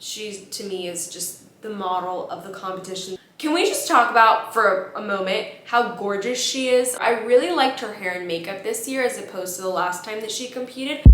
She, to me, is just the model of the competition. Can we just talk about for a moment how gorgeous she is? I really liked her hair and makeup this year as opposed to the last time that she competed.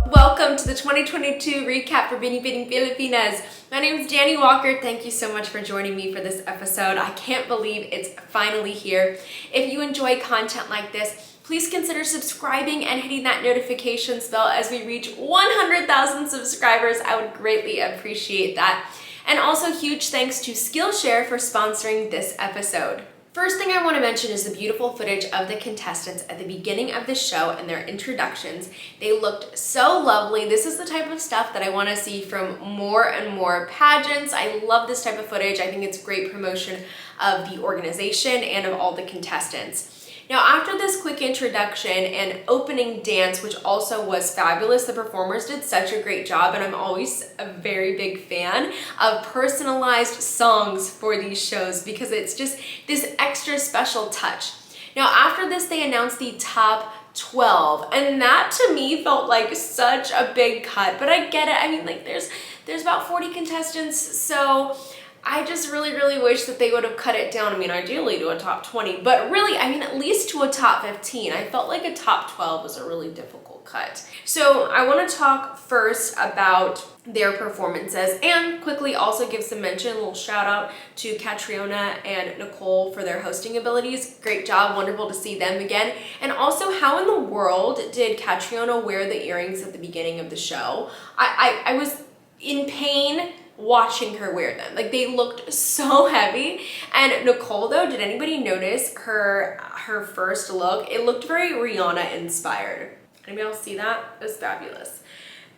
Welcome to the 2022 recap for Binibining Pilipinas. My name is Dani Walker. Thank you so much for joining me for this episode. I can't believe it's finally here. If you enjoy content like this, please consider subscribing and hitting that notifications bell as we reach 100,000 subscribers. I would greatly appreciate that. And also huge thanks to Skillshare for sponsoring this episode. First thing I want to mention is the beautiful footage of the contestants at the beginning of the show and their introductions. They looked so lovely. This is the type of stuff that I want to see from more and more pageants. I love this type of footage. I think it's great promotion of the organization and of all the contestants. Now, after this quick introduction and opening dance, which also was fabulous, the performers did such a great job, and I'm always a very big fan of personalized songs for these shows because it's just this extra special touch. Now, after this, they announced the top 12, and that to me felt like such a big cut, but I get it. I mean, like there's about 40 contestants, so I just really wish that they would have cut it down. I mean, ideally to a top 20, but really, I mean, at least to a top 15. I felt like a top 12 was a really difficult cut. So I want to talk first about their performances and quickly also give some mention, a little shout out to Catriona and Nicole for their hosting abilities. Great job, wonderful to see them again. And also, how in the world did Catriona wear the earrings at the beginning of the show? I was in pain watching her wear them. Like, they looked so heavy. And Nicole, though, did anybody notice her first look? It looked very Rihanna inspired. Anybody else see that? It was fabulous.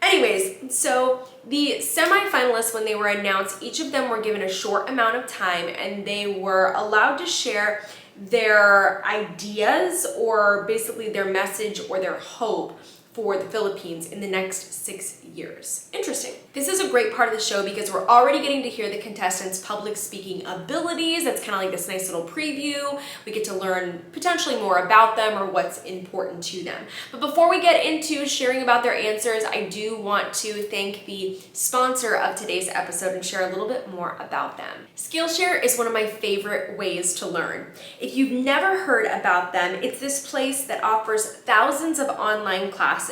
Anyways, so the semifinalists, when they were announced, each of them were given a short amount of time and they were allowed to share their ideas or basically their message or their hope for the Philippines in the next 6 years. Interesting. This is a great part of the show because we're already getting to hear the contestants' public speaking abilities. That's kind of like this nice little preview. We get to learn potentially more about them or what's important to them. But before we get into sharing about their answers, I do want to thank the sponsor of today's episode and share a little bit more about them. Skillshare is one of my favorite ways to learn. If you've never heard about them, it's this place that offers thousands of online classes.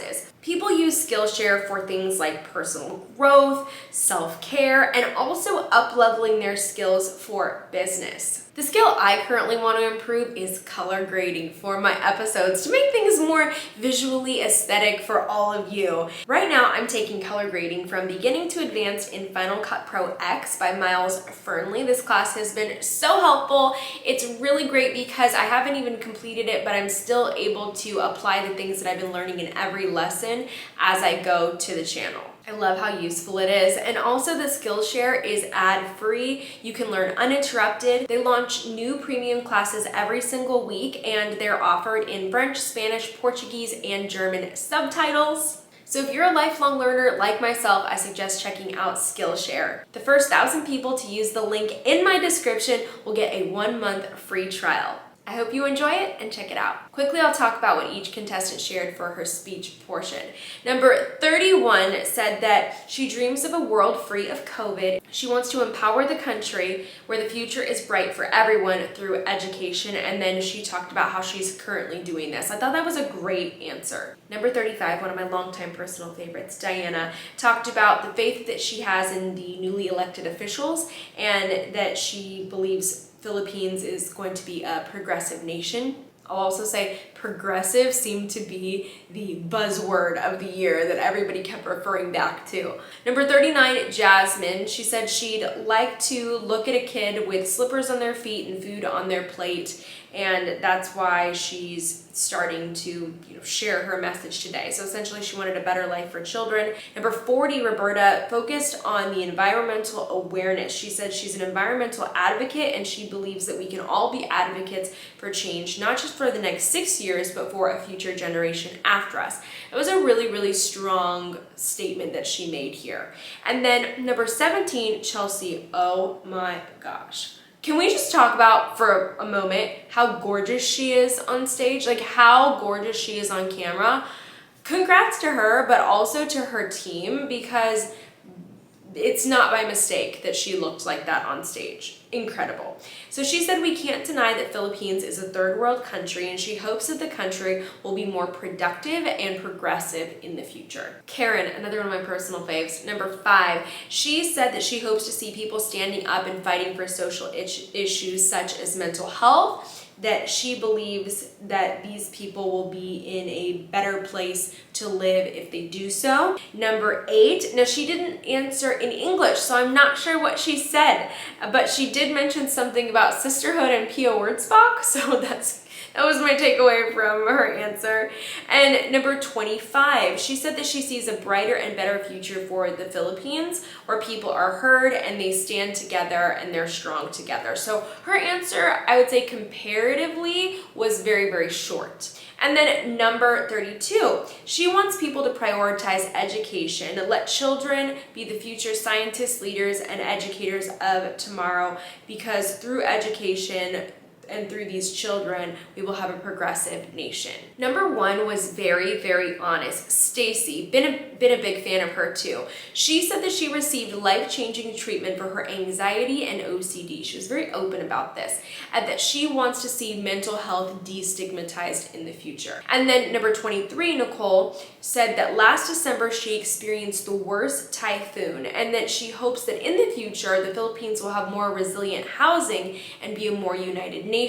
People use Skillshare for things like personal growth, self-care, and also up-leveling their skills for business. The skill I currently want to improve is color grading for my episodes to make things more visually aesthetic for all of you. Right now, I'm taking color grading from beginning to advanced in Final Cut Pro X by Miles Fernley. This class has been so helpful. It's really great because I haven't even completed it, but I'm still able to apply the things that I've been learning in every lesson as I go to the channel. I love how useful it is. And also the Skillshare is ad-free. You can learn uninterrupted. They launch new premium classes every single week and they're offered in French, Spanish, Portuguese, and German subtitles. So if you're a lifelong learner like myself, I suggest checking out Skillshare. The first 1,000 people to use the link in my description will get a 1-month free trial. I hope you enjoy it and check it out. Quickly, I'll talk about what each contestant shared for her speech portion. Number 31 said that she dreams of a world free of COVID. She wants to empower the country where the future is bright for everyone through education. And then she talked about how she's currently doing this. I thought that was a great answer. Number 35, one of my longtime personal favorites, Diana, talked about the faith that she has in the newly elected officials and that she believes Philippines is going to be a progressive nation. I'll also say progressive seemed to be the buzzword of the year that everybody kept referring back to. Number 39, Jasmine, she said she'd like to look at a kid with slippers on their feet and food on their plate, and that's why she's starting to share her message today. So essentially she wanted a better life for children. Number 40, Roberta focused on the environmental awareness. She said she's an environmental advocate and she believes that we can all be advocates for change, not just for the next 6 years, but for a future generation after us. It was a really strong statement that she made here. And then number 17, Chelsea, oh my gosh. Can we just talk about for a moment how gorgeous she is on stage? Like how gorgeous she is on camera. congrats to her, but also to her team, because it's not by mistake that she looked like that on stage. Incredible. So she said, we can't deny that Philippines is a third world country, and she hopes that the country will be more productive and progressive in the future. Karen, another one of my personal faves, number 5, she said that she hopes to see people standing up and fighting for social issues such as mental health, that she believes that these people will be in a better place to live if they do so. Number 8, now she didn't answer in English, so I'm not sure what she said, but she did mention something about sisterhood and Pia Wurtzbach, so that was my takeaway from her answer. And number 25, she said that she sees a brighter and better future for the Philippines, where people are heard and they stand together and they're strong together. So her answer, I would say comparatively, was very, very short. And then number 32, she wants people to prioritize education, let children be the future scientists, leaders, and educators of tomorrow, because through education and through these children, we will have a progressive nation. Number 1 was very, very honest. Stacy, been a big fan of her too. She said that she received life-changing treatment for her anxiety and OCD. She was very open about this, and that she wants to see mental health destigmatized in the future. And then number 23, Nicole, said that last December she experienced the worst typhoon, and that she hopes that in the future the Philippines will have more resilient housing and be a more united nation.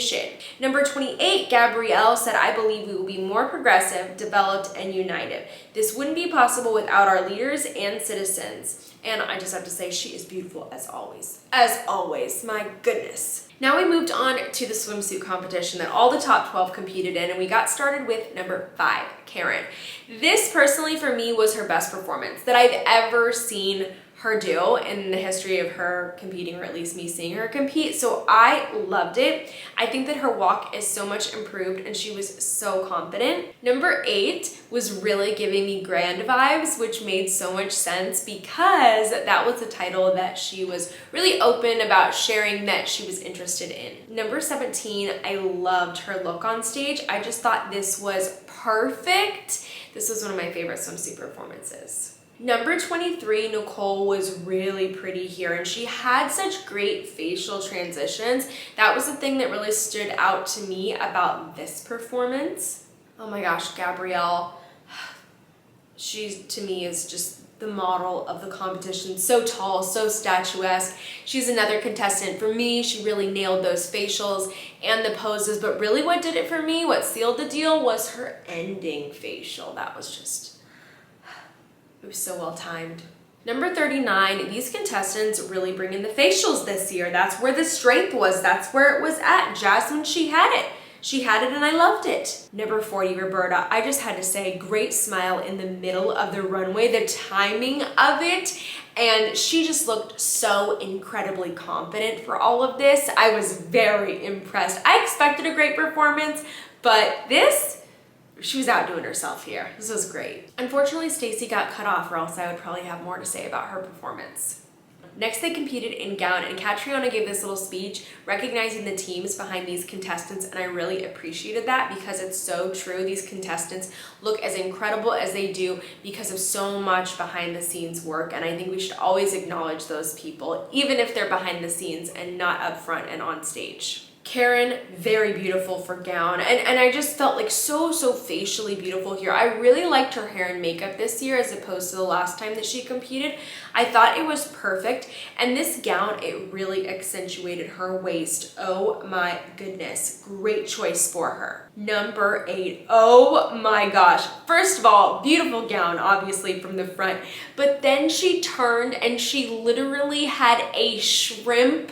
Number 28, Gabrielle said, I believe we will be more progressive, developed, and united. This wouldn't be possible without our leaders and citizens. And I just have to say, she is beautiful as always. As always, my goodness. Now we moved on to the swimsuit competition that all the top 12 competed in, and we got started with number 5, Karen. This personally for me was her best performance that I've ever seen her do in the history of her competing, or at least me seeing her compete. So I loved it. I think that her walk is so much improved, and she was so confident. Number 8 was really giving me grand vibes, which made so much sense because that was the title that she was really open about sharing that she was interested in. Number 17, I loved her look on stage. I just thought this was perfect. This was one of my favorite swimsuit performances. Number 23, Nicole, was really pretty here, and she had such great facial transitions. That was the thing that really stood out to me about this performance. Oh my gosh, Gabrielle, she to me is just the model of the competition. So tall, so statuesque. She's another contestant. For me, she really nailed those facials and the poses, but really what did it for me, what sealed the deal, was her ending facial. That was just, it was so well timed. Number 39, these contestants really bring in the facials this year. That's where the strength was. That's where it was at. Jasmine, she had it. She had it and I loved it. Number 40, Roberta, I just had to say, great smile in the middle of the runway, the timing of it, and she just looked so incredibly confident for all of this. I was very impressed. I expected a great performance, but she was outdoing herself here. This was great. Unfortunately, Stacy got cut off, or else I would probably have more to say about her performance. Next, they competed in gown, and Catriona gave this little speech recognizing the teams behind these contestants, and I really appreciated that because it's so true. These contestants look as incredible as they do because of so much behind the scenes work, and I think we should always acknowledge those people, even if they're behind the scenes and not up front and on stage. Karen, very beautiful for gown, and I just felt like so facially beautiful here. I really liked her hair and makeup this year as opposed to the last time that she competed. I thought it was perfect, and this gown, it really accentuated her waist. Oh my goodness, great choice for her. Number 8, oh my gosh. First of all, beautiful gown, obviously from the front, but then she turned and she literally had a shrimp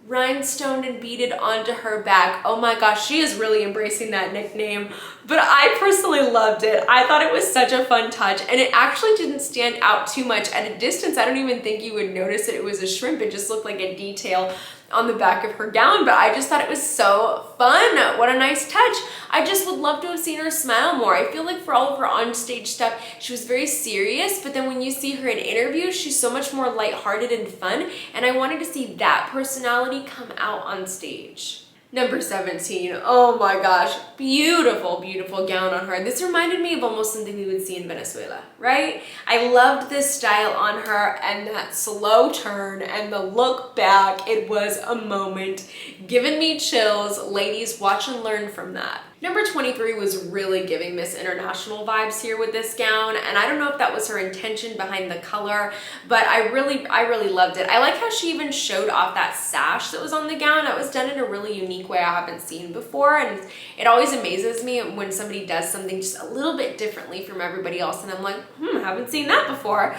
rhinestoned and beaded onto her back. Oh my gosh, she is really embracing that nickname, but I personally loved it. I thought it was such a fun touch, and it actually didn't stand out too much. At a distance, I don't even think you would notice that it was a shrimp. It just looked like a detail on the back of her gown, but I just thought it was so fun. What a nice touch. I just would love to have seen her smile more. I feel like for all of her onstage stuff, she was very serious, but then when you see her in interviews, she's so much more lighthearted and fun, and I wanted to see that personality come out on stage. Number 17, oh my gosh, beautiful, beautiful gown on her. This reminded me of almost something we would see in Venezuela, right? I loved this style on her and that slow turn and the look back. It was a moment, giving me chills. Ladies, watch and learn from that. Number 23 was really giving Miss International vibes here with this gown, and I don't know if that was her intention behind the color, but I really loved it. I like how she even showed off that sash that was on the gown. It was done in a really unique way I haven't seen before, and it always amazes me when somebody does something just a little bit differently from everybody else, and I'm like, haven't seen that before.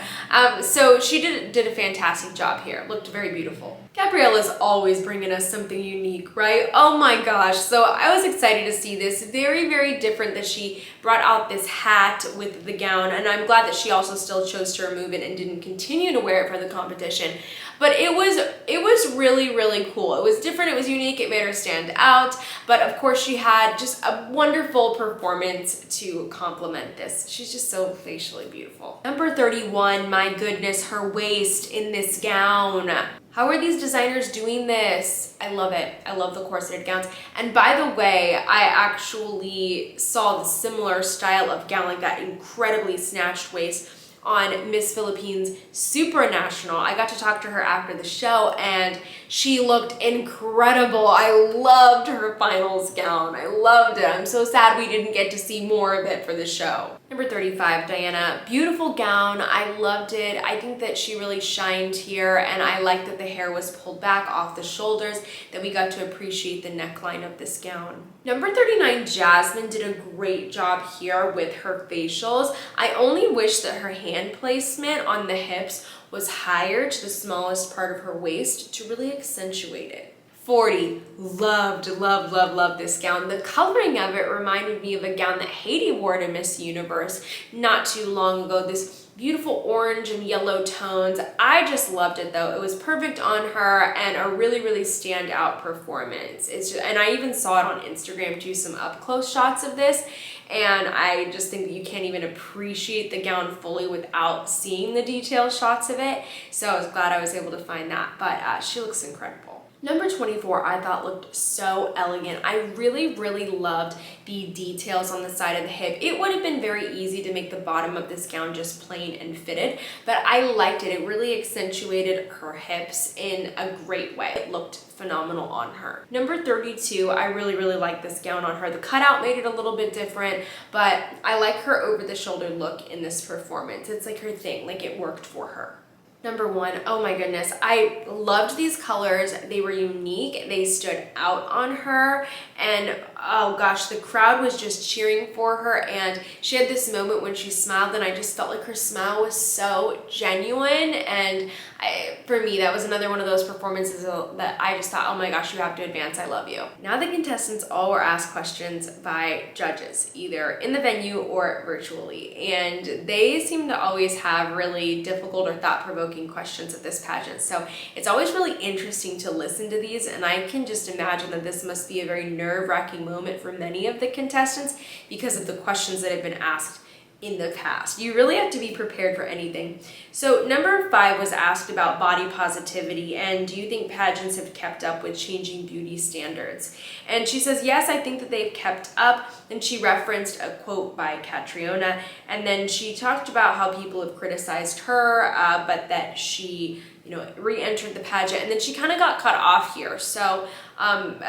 So she did a fantastic job here. It looked very beautiful. Gabrielle is always bringing us something unique, right? Oh my gosh. So I was excited to see this. Very, very different that she brought out this hat with the gown, and I'm glad that she also still chose to remove it and didn't continue to wear it for the competition. But it was really, really cool. It was different, it was unique, it made her stand out, but of course she had just a wonderful performance to complement this. She's just so facially beautiful. Number 31, my goodness, her waist in this gown. How are these designers doing this? I love it. I love the corseted gowns. And by the way, I actually saw the similar style of gown, like that incredibly snatched waist, on Miss Philippines Supranational. I got to talk to her after the show and she looked incredible. I loved her finals gown. I loved it. I'm so sad we didn't get to see more of it for the show. Number 35, Diana. Beautiful gown. I loved it. I think that she really shined here, and I like that the hair was pulled back off the shoulders, that we got to appreciate the neckline of this gown. Number 39, Jasmine did a great job here with her facials. I only wish that her hand placement on the hips was higher to the smallest part of her waist to really accentuate it. 40, loved this gown. The coloring of it reminded me of a gown that Haiti wore to Miss Universe not too long ago. This beautiful orange and yellow tones. I just loved it though. It was perfect on her and a really, really standout performance. And I even saw it on Instagram too, some up close shots of this. And I just think that you can't even appreciate the gown fully without seeing the detailed shots of it. So I was glad I was able to find that, but she looks incredible. Number 24, I thought looked so elegant. I really, really loved the details on the side of the hip. It would have been very easy to make the bottom of this gown just plain and fitted, but I liked it. It really accentuated her hips in a great way. It looked phenomenal on her. Number 32, I really, really like this gown on her. The cutout made it a little bit different, but I like her over the shoulder look in this performance. It's like her thing, like it worked for her. Number 1, oh my goodness, I loved these colors. They were unique, they stood out on her, and oh gosh, the crowd was just cheering for her, and she had this moment when she smiled and I just felt like her smile was so genuine, and for me, that was another one of those performances that I just thought, oh my gosh, you have to advance, I love you. Now the contestants all were asked questions by judges, either in the venue or virtually, and they seem to always have really difficult or thought-provoking questions at this pageant. So it's always really interesting to listen to these, and I can just imagine that this must be a very nerve-wracking moment for many of the contestants because of the questions that have been asked in the past. You really have to be prepared for anything. So number 5 was asked about body positivity and do you think pageants have kept up with changing beauty standards? And she says, yes, I think that they've kept up. And she referenced a quote by Catriona, and then she talked about how people have criticized her, but that she re-entered the pageant, and then she kind of got cut off here. So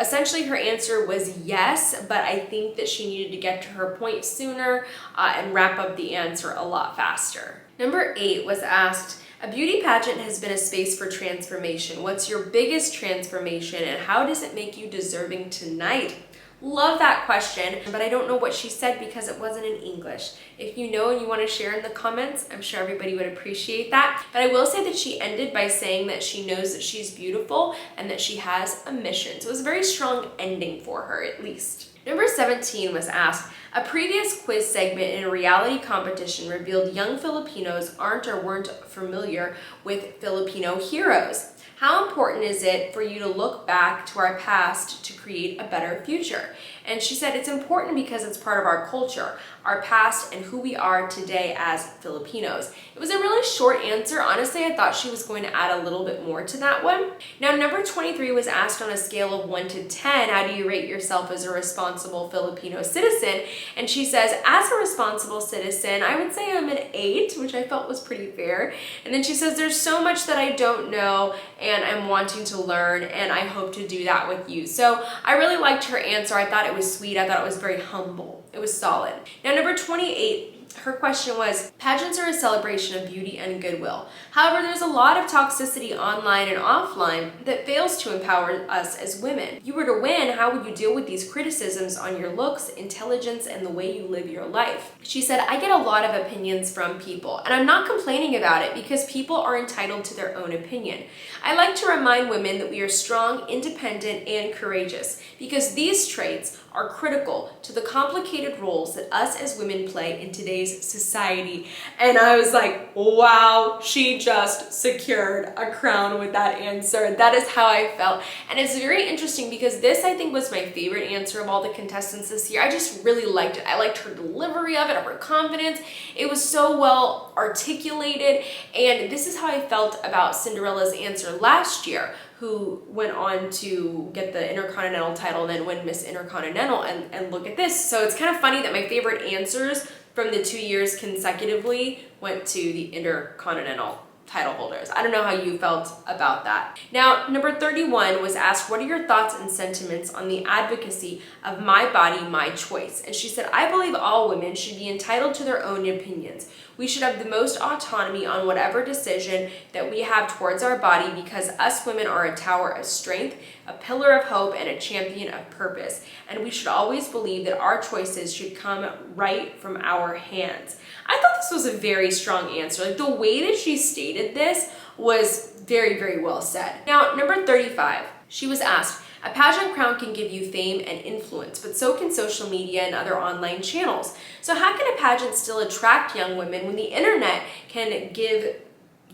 essentially her answer was yes, but I think that she needed to get to her point sooner and wrap up the answer a lot faster. Number 8 was asked, a beauty pageant has been a space for transformation. What's your biggest transformation and how does it make you deserving tonight? Love that question, but I don't know what she said because it wasn't in English. If you know and you want to share in the comments, I'm sure everybody would appreciate that. But I will say that she ended by saying that she knows that she's beautiful and that she has a mission. So it was a very strong ending for her, at least. Number 17 was asked, a previous quiz segment in a reality competition revealed young Filipinos aren't or weren't familiar with Filipino heroes. How important is it for you to look back to our past to create a better future? And she said it's important because it's part of our culture, our past, and who we are today as Filipinos. It was a really short answer. Honestly, I thought she was going to add a little bit more to that one. Now, number 23 was asked on a scale of 1 to 10, how do you rate yourself as a responsible Filipino citizen? And she says, as a responsible citizen, I would say I'm an 8, which I felt was pretty fair. And then she says, there's so much that I don't know and I'm wanting to learn, and I hope to do that with you. So I really liked her answer. I thought it was sweet. I thought it was very humble. It was solid. Now, number 28, her question was, pageants are a celebration of beauty and goodwill. However, there's a lot of toxicity online and offline that fails to empower us as women. If you were to win, how would you deal with these criticisms on your looks, intelligence, and the way you live your life? She said, I get a lot of opinions from people, and I'm not complaining about it because people are entitled to their own opinion. I like to remind women that we are strong, independent, and courageous because these traits are critical to the complicated roles that us as women play in today's society. And I was like, wow, she just secured a crown with that answer. That is how I felt. And it's very interesting because this, I think, was my favorite answer of all the contestants this year. I just really liked it. I liked her delivery of it, of her confidence. It was so well articulated. And this is how I felt about Cinderella's answer last year, who went on to get the Intercontinental title and then win Miss Intercontinental, and look at this. So it's kind of funny that my favorite answers from the 2 years consecutively went to the Intercontinental title holders. I don't know how you felt about that. Now, number 31 was asked, what are your thoughts and sentiments on the advocacy of my body, my choice? And she said, I believe all women should be entitled to their own opinions. We should have the most autonomy on whatever decision that we have towards our body because us women are a tower of strength, a pillar of hope, and a champion of purpose. And we should always believe that our choices should come right from our hands. I thought this was a very strong answer. Like, the way that she stated this was very, very well said. Now, number 35, she was asked, a pageant crown can give you fame and influence, but so can social media and other online channels. So how can a pageant still attract young women when the internet can give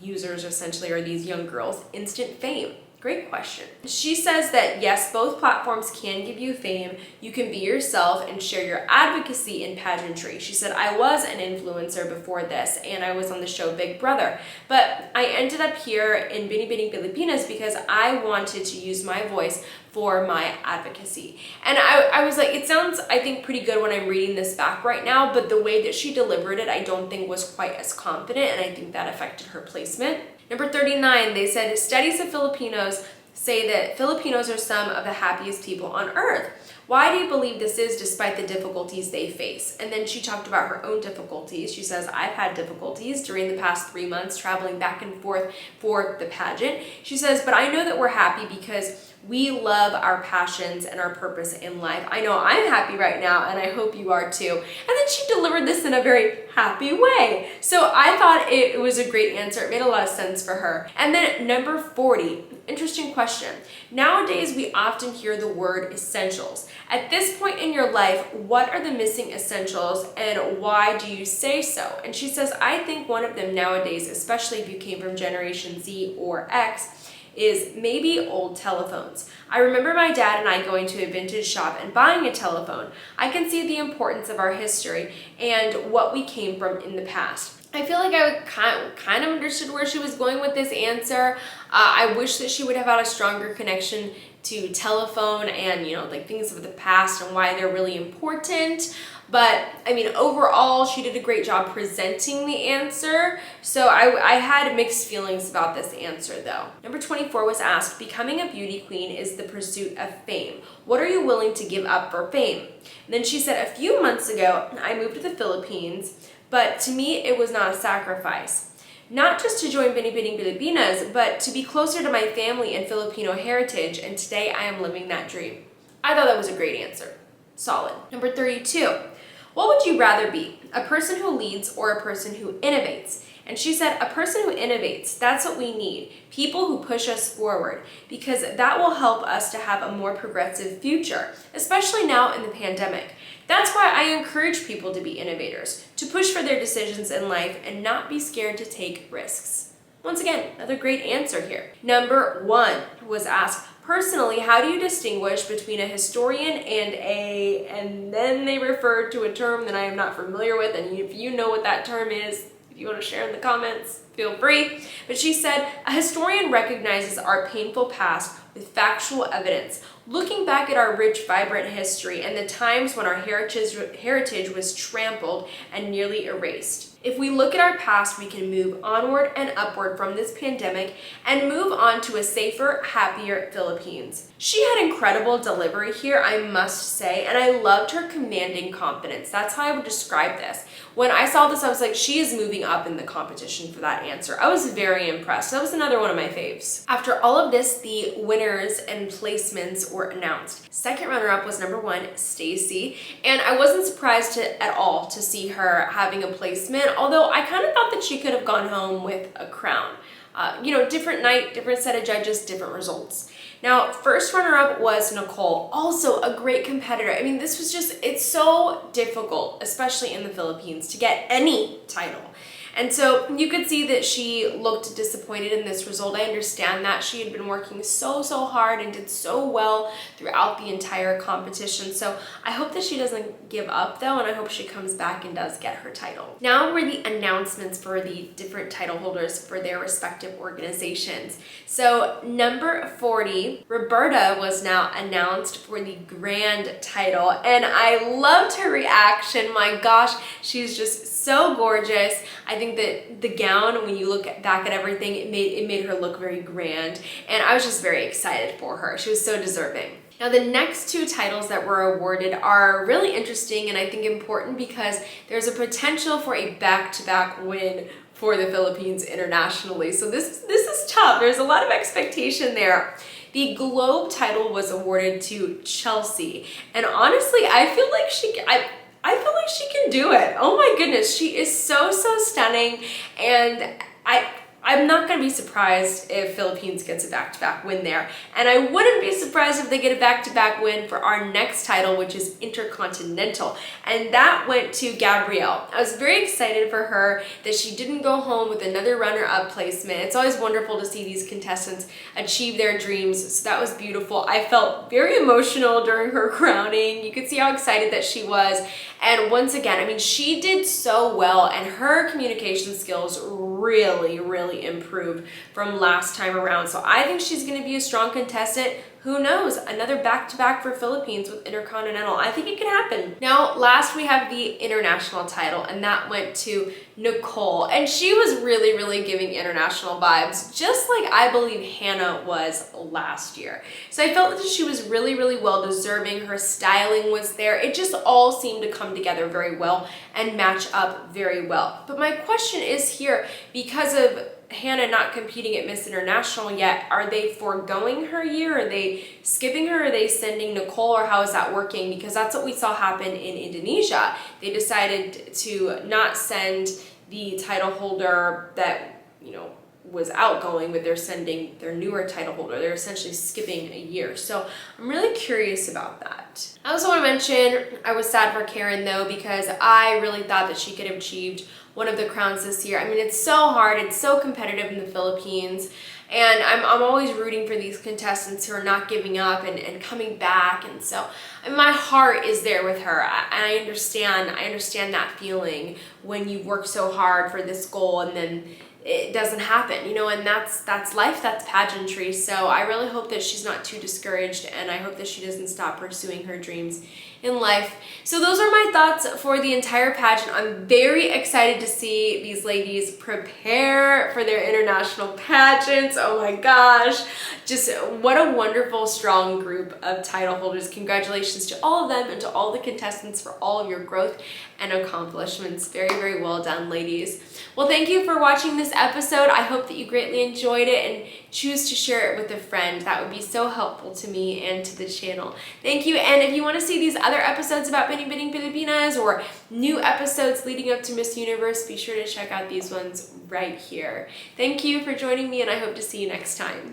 users, essentially, or these young girls, instant fame? Great question. She says that yes, both platforms can give you fame. You can be yourself and share your advocacy in pageantry. She said, I was an influencer before this and I was on the show Big Brother, but I ended up here in Binibining Pilipinas because I wanted to use my voice for my advocacy. And I was like, it sounds, I think, pretty good when I'm reading this back right now, but the way that she delivered it, I don't think was quite as confident, and I think that affected her placement. Number 39, they said, studies of Filipinos say that Filipinos are some of the happiest people on earth. Why do you believe this is despite the difficulties they face? And then she talked about her own difficulties. She says, I've had difficulties during the past 3 months traveling back and forth for the pageant. She says, but I know that we're happy because we love our passions and our purpose in life. I know I'm happy right now, and I hope you are too. And then she delivered this in a very happy way. So I thought it was a great answer. It made a lot of sense for her. And then number 40, interesting question. Nowadays, we often hear the word essentials. At this point in your life, what are the missing essentials and why do you say so? And she says, I think one of them nowadays, especially if you came from Generation Z or X, is maybe old telephones. I remember my dad and I going to a vintage shop and buying a telephone. I can see the importance of our history and what we came from in the past. I feel like I kind of understood where she was going with this answer. I wish that she would have had a stronger connection to telephone and, like things of the past and why they're really important. But I mean, overall, she did a great job presenting the answer. So I had mixed feelings about this answer though. Number 24 was asked, becoming a beauty queen is the pursuit of fame. What are you willing to give up for fame? And then she said, a few months ago, I moved to the Philippines, but to me, it was not a sacrifice. Not just to join Binibining Pilipinas, but to be closer to my family and Filipino heritage, and today I am living that dream. I thought that was a great answer. Solid. Number 32. What would you rather be? A person who leads or a person who innovates? And she said, a person who innovates, that's what we need. People who push us forward, because that will help us to have a more progressive future, especially now in the pandemic. That's why I encourage people to be innovators, to push for their decisions in life and not be scared to take risks. Once again, another great answer here. Number 1 was asked, Personally, how do you distinguish between a historian and then they refer to a term that I am not familiar with, and if you know what that term is, if you want to share in the comments, feel free. But she said, a historian recognizes our painful past with factual evidence, looking back at our rich, vibrant history and the times when our heritage was trampled and nearly erased. If we look at our past, we can move onward and upward from this pandemic and move on to a safer, happier Philippines. She had incredible delivery here, I must say, and I loved her commanding confidence. That's how I would describe this. When I saw this, I was like, she is moving up in the competition for that answer. I was very impressed. That was another one of my faves. After all of this, the winners and placements were announced. Second runner-up was number 1, Stacy, and I wasn't surprised at all to see her having a placement, although I kind of thought that she could have gone home with a crown. Different night, different set of judges, different results. Now, first runner-up was Nicole, also a great competitor. I mean, this was it's so difficult, especially in the Philippines, to get any title. And so you could see that she looked disappointed in this result. I understand that. She had been working so hard and did so well throughout the entire competition. So I hope that she doesn't give up though, and I hope she comes back and does get her title. Now were the announcements for the different title holders for their respective organizations. So number 40, Roberta, was now announced for the grand title, and I loved her reaction. My gosh, she's just so gorgeous. I think that the gown, when you look back at everything, it made her look very grand, and I was just very excited for her. She was so deserving. Now the next 2 titles that were awarded are really interesting and I think important because there's a potential for a back-to-back win for the Philippines internationally. So this is tough. There's a lot of expectation there. The Globe title was awarded to Chelsea, and honestly, I feel like she can do it. Oh my goodness, she is so stunning, and I'm not going to be surprised if Philippines gets a back-to-back win there. And I wouldn't be surprised if they get a back-to-back win for our next title, which is Intercontinental. And that went to Gabrielle. I was very excited for her that she didn't go home with another runner-up placement. It's always wonderful to see these contestants achieve their dreams, so that was beautiful. I felt very emotional during her crowning. You could see how excited that she was. And once again, I mean, she did so well, and her communication skills really improved from last time around. So I think she's going to be a strong contestant. Who knows? Another back-to-back for Philippines with Intercontinental. I think it can happen. Now, last we have the international title, and that went to Nicole. And she was really giving international vibes, just like I believe Hannah was last year. So I felt that she was really well deserving. Her styling was there. It just all seemed to come together very well and match up very well. But my question is here, because of Hannah not competing at Miss International yet, are they foregoing her year? Are they skipping her? Are they sending Nicole, or how is that working? Because that's what we saw happen in Indonesia. They decided to not send the title holder that, was outgoing, but they're sending their newer title holder. They're essentially skipping a year. So I'm really curious about that. I also want to mention, I was sad for Karen though, because I really thought that she could have achieved one of the crowns this year. I mean, it's so hard, it's so competitive in the Philippines, and I'm always rooting for these contestants who are not giving up and coming back, and so my heart is there with her. I understand that feeling when you work so hard for this goal and then it doesn't happen, and that's life, that's pageantry. So I really hope that she's not too discouraged, and I hope that she doesn't stop pursuing her dreams in life. So those are my thoughts for the entire pageant. I'm very excited to see these ladies prepare for their international pageants. Oh my gosh, just what a wonderful, strong group of title holders. Congratulations to all of them and to all the contestants for all of your growth and accomplishments. Very well done, ladies. Well, thank you for watching this episode. I hope that you greatly enjoyed it, and choose to share it with a friend. That would be so helpful to me and to the channel. Thank you, and if you want to see these other episodes about Binibining Pilipinas or new episodes leading up to Miss Universe, be sure to check out these ones right here. Thank you for joining me, and I hope to see you next time.